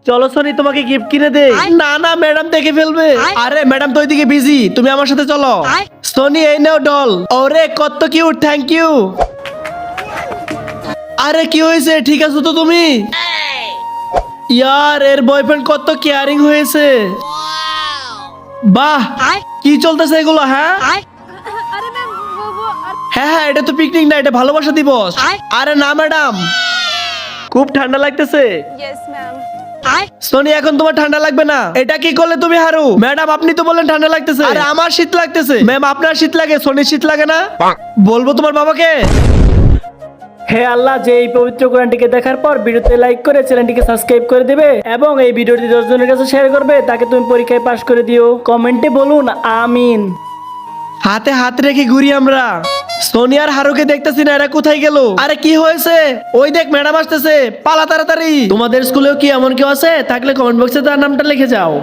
চলো সনি তোমাকে গিফট কিনে দে। না না ম্যাডাম দেখে ফেলবে। আরে ম্যাডাম তো ওইদিকে বিজি, তুমি আমার সাথে চলো। সনি এই নাও ডল। ওরে কত কিউট, থ্যাংক ইউ। আরে কি হয়েছে, ঠিক আছো তো তুমি? ইয়ার এর বয়ফ্রেন্ড কত কেয়ারিং হয়েছে। বাহ কি চলতেছে এগুলো? হ্যাঁ अरे मैम वो হ্যাঁ হ্যাঁ, এটা তো পিকনিক না, এটা ভালোবাসা দিবস। আরে না ম্যাডাম, খুব ঠান্ডা লাগতেছে। यस मैम সোনি এখন তোমার ঠান্ডা লাগবে না। এটা কি করলে তুমি হারু? ম্যাডাম আপনি তো বললেন ঠান্ডা লাগতেছে। আরে আমার শীত লাগতেছে। ম্যাম আপনার শীত লাগে, সোনির শীত লাগে না? বলবো তোমার বাবাকে। হে আল্লাহ, যে এই পবিত্র কোরআনটিকে দেখার পর ভিডিওতে লাইক করে চ্যানেলটিকে সাবস্ক্রাইব করে দিবে এবং এই ভিডিওটি 10 জনের কাছে শেয়ার করবে, তাকে তুমি পরীক্ষায় পাশ করে দিও। কমেন্টে বলুন আমিন। হাতে হাত রেখে ঘুরি আমরা। সোনি আর হারুকে দেখতেছি না, এরা কোথায় গেল? আরে কি হয়েছে? ওই দেখ ম্যাডাম আসতেছে, পালা তাড়াতাড়ি। তোমাদের স্কুলেও কি এমন কেউ আছে? থাকলে কমেন্ট বক্সে তার নামটা লিখে যাও।